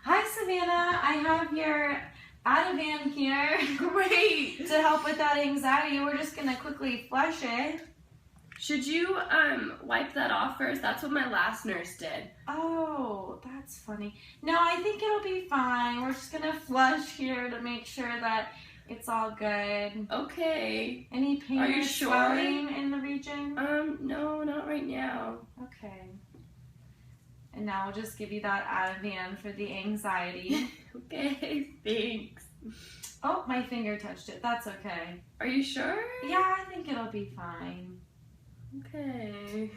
Hi, Savannah. I have your Ativan here. Great. To help with that anxiety. We're just gonna quickly flush it. Should you wipe that off first? That's what my last nurse did. Oh, that's funny. No, I think it'll be fine. We're just gonna flush here to make sure that it's all good. Okay. Any pain Are you or sure? swelling in the region? No, not right now. Okay. And now we'll just give you that Ativan for the anxiety. Okay, thanks. Oh, my finger touched it. That's okay. Are you sure? Yeah, I think it'll be fine. Okay.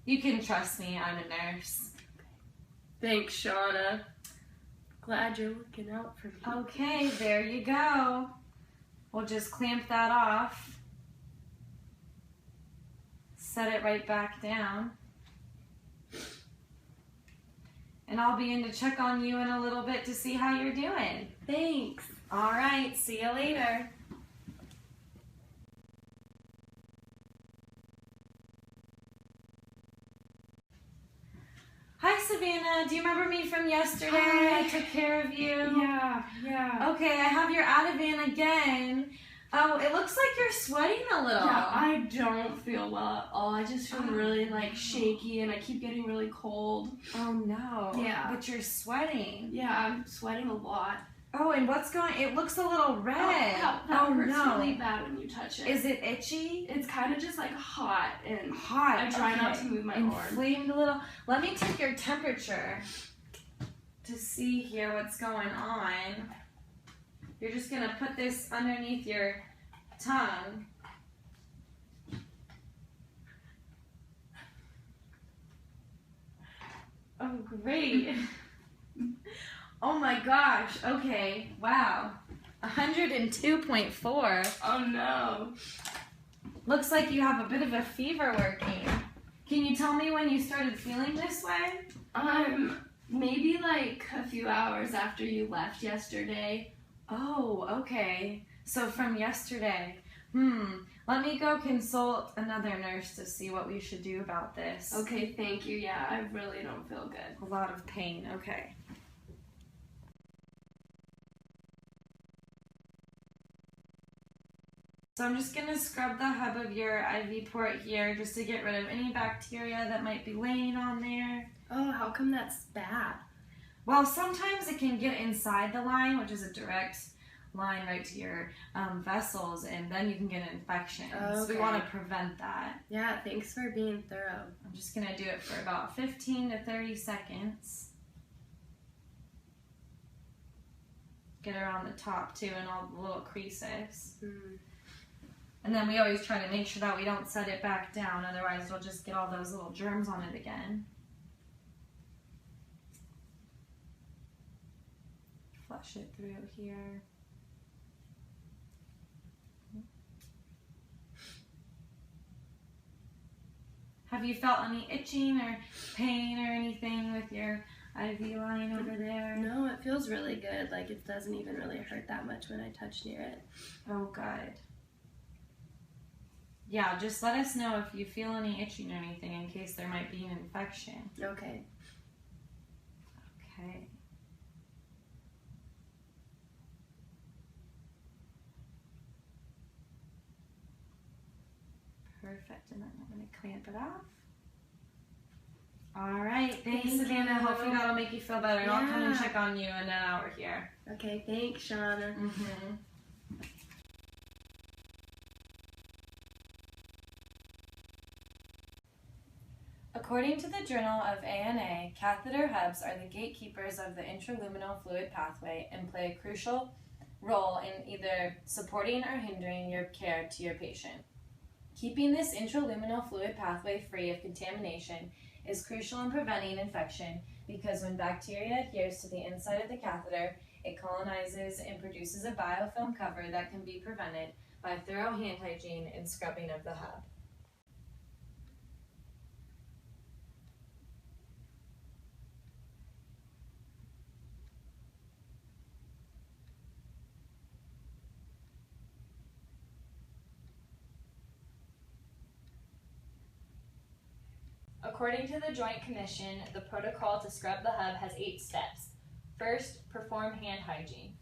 You can trust me. I'm a nurse. Thanks, Shauna. Glad you're looking out for me. Okay, there you go. We'll just clamp that off. Set it right back down. And I'll be in to check on you in a little bit to see how you're doing. Thanks. All right, see you later. Hi, Savannah. Do you remember me from yesterday? Hi. I took care of you. Yeah. Okay, I have your Ativan again. Oh, it looks like you're sweating a little. Yeah, I don't feel well at all. I just feel really shaky and I keep getting really cold. Oh no. Yeah. But you're sweating. Yeah, I'm sweating a lot. Oh, and what's going? It looks a little red. That hurts really bad when you touch it. Is it itchy? It's kind of just hot and Hot. I try not to move my arm. Inflamed a little. Let me take your temperature to see here what's going on. You're just gonna put this underneath your tongue. Oh, great. Oh my gosh. Okay. Wow. 102.4. Oh no. Looks like you have a bit of a fever working. Can you tell me when you started feeling this way? Maybe a few hours after you left yesterday. Oh, okay. So from yesterday. Let me go consult another nurse to see what we should do about this. Okay, thank you. Yeah, I really don't feel good. A lot of pain. Okay. So I'm just going to scrub the hub of your IV port here just to get rid of any bacteria that might be laying on there. Oh, how come that's bad? Well, sometimes it can get inside the line, which is a direct line right to your vessels, and then you can get an infection. So we want to prevent that. Yeah, thanks for being thorough. I'm just going to do it for about 15 to 30 seconds. Get around the top too and all the little creases. And then we always try to make sure that we don't set it back down, otherwise you'll just get all those little germs on it again. Flush it through here. Have you felt any itching or pain or anything with your IV line over there? No, it feels really good. It doesn't even really hurt that much when I touch near it. Oh, good. Yeah, just let us know if you feel any itching or anything in case there might be an infection. Okay. Okay. Perfect, and then I'm going to clamp it off. All right, thanks, Savannah. Hopefully that'll make you feel better, and I'll come and check on you in an hour here. Okay, thanks, Shauna. According to the Journal of ANA, catheter hubs are the gatekeepers of the intraluminal fluid pathway and play a crucial role in either supporting or hindering your care to your patient. Keeping this intraluminal fluid pathway free of contamination is crucial in preventing infection because when bacteria adheres to the inside of the catheter, it colonizes and produces a biofilm cover that can be prevented by thorough hand hygiene and scrubbing of the hub. According to the Joint Commission, the protocol to scrub the hub has 8 steps. First, perform hand hygiene.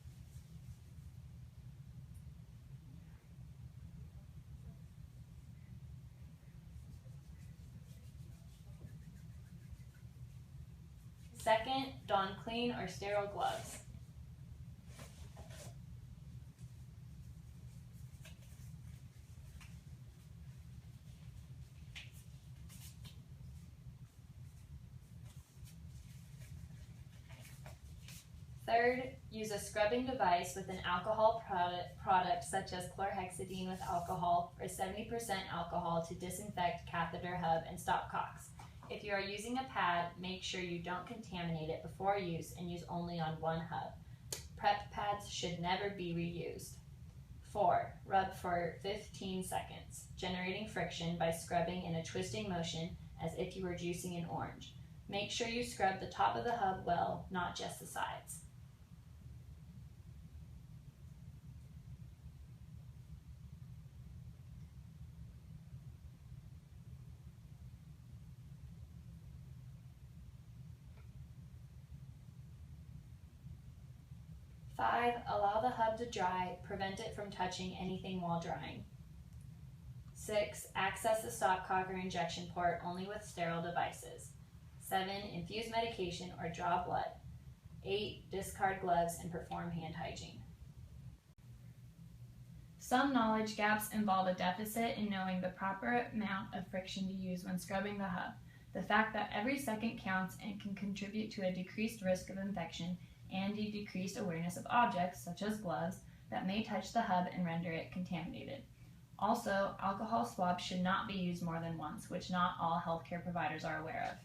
Second, don clean or sterile gloves. Third, use a scrubbing device with an alcohol product such as chlorhexidine with alcohol or 70% alcohol to disinfect catheter hub and stopcocks. If you are using a pad, make sure you don't contaminate it before use and use only on one hub. Prep pads should never be reused. 4. Rub for 15 seconds, generating friction by scrubbing in a twisting motion as if you were juicing an orange. Make sure you scrub the top of the hub well, not just the sides. Five, allow the hub to dry, prevent it from touching anything while drying. 6, access the stopcock or injection port only with sterile devices. 7, infuse medication or draw blood. 8, discard gloves and perform hand hygiene. Some knowledge gaps involve a deficit in knowing the proper amount of friction to use when scrubbing the hub, the fact that every second counts and can contribute to a decreased risk of infection, and a decreased awareness of objects, such as gloves, that may touch the hub and render it contaminated. Also, alcohol swabs should not be used more than once, which not all healthcare providers are aware of.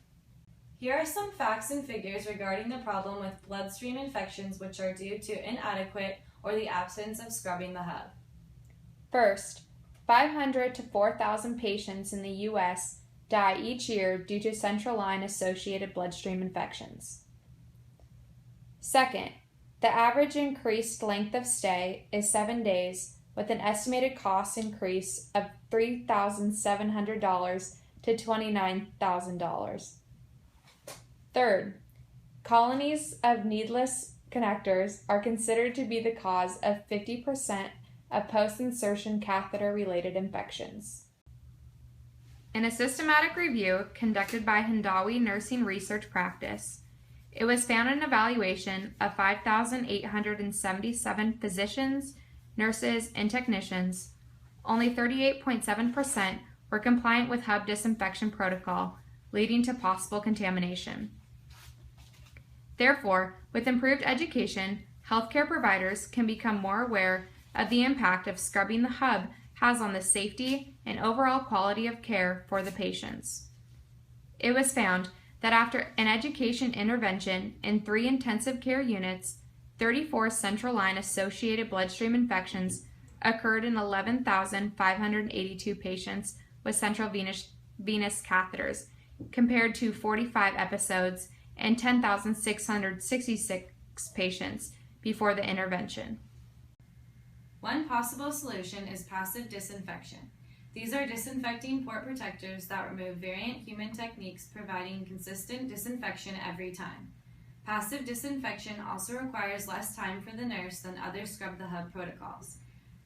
Here are some facts and figures regarding the problem with bloodstream infections which are due to inadequate or the absence of scrubbing the hub. First, 500 to 4,000 patients in the U.S. die each year due to central line associated bloodstream infections. Second, the average increased length of stay is 7 days, with an estimated cost increase of $3,700 to $29,000. Third, colonies of needless connectors are considered to be the cause of 50% of post-insertion catheter-related infections. In a systematic review conducted by Hindawi Nursing Research Practice, it was found in an evaluation of 5,877 physicians, nurses, and technicians, only 38.7% were compliant with hub disinfection protocol, leading to possible contamination. Therefore, with improved education, healthcare providers can become more aware of the impact of scrubbing the hub has on the safety and overall quality of care for the patients. It was found that after an education intervention in 3 intensive care units, 34 central line associated bloodstream infections occurred in 11,582 patients with central venous catheters, compared to 45 episodes and 10,666 patients before the intervention. One possible solution is passive disinfection. These are disinfecting port protectors that remove variant human techniques, providing consistent disinfection every time. Passive disinfection also requires less time for the nurse than other scrub the hub protocols.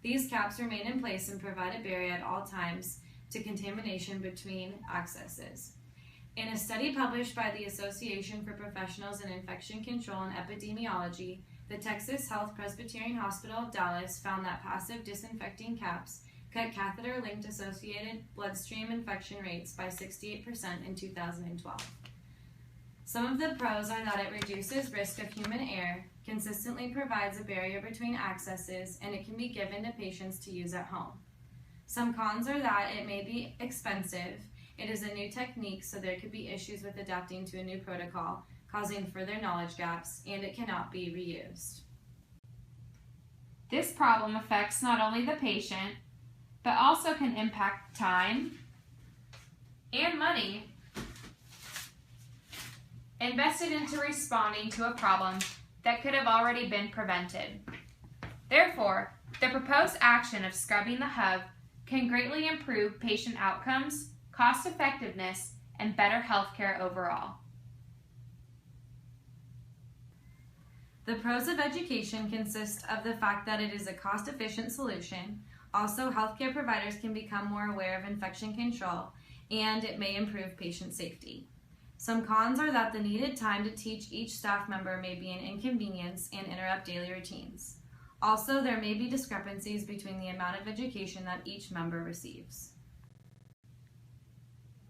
These caps remain in place and provide a barrier at all times to contamination between accesses. In a study published by the Association for Professionals in Infection Control and Epidemiology, the Texas Health Presbyterian Hospital of Dallas found that passive disinfecting caps cut catheter-linked associated bloodstream infection rates by 68% in 2012. Some of the pros are that it reduces risk of human error, consistently provides a barrier between accesses, and it can be given to patients to use at home. Some cons are that it may be expensive, it is a new technique, so there could be issues with adapting to a new protocol, causing further knowledge gaps, and it cannot be reused. This problem affects not only the patient, but also can impact time and money invested into responding to a problem that could have already been prevented. Therefore, the proposed action of scrubbing the hub can greatly improve patient outcomes, cost effectiveness, and better healthcare overall. The pros of education consist of the fact that it is a cost-efficient solution. Also, healthcare providers can become more aware of infection control, and it may improve patient safety. Some cons are that the needed time to teach each staff member may be an inconvenience and interrupt daily routines. Also, there may be discrepancies between the amount of education that each member receives.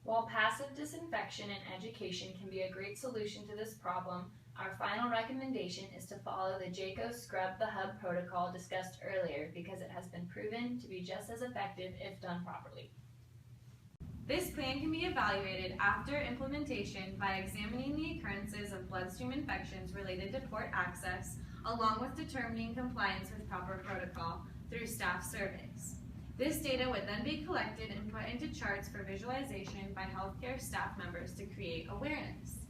While passive disinfection and education can be a great solution to this problem, our final recommendation is to follow the JCAHO Scrub the Hub protocol discussed earlier because it has been proven to be just as effective if done properly. This plan can be evaluated after implementation by examining the occurrences of bloodstream infections related to port access, along with determining compliance with proper protocol through staff surveys. This data would then be collected and put into charts for visualization by healthcare staff members to create awareness.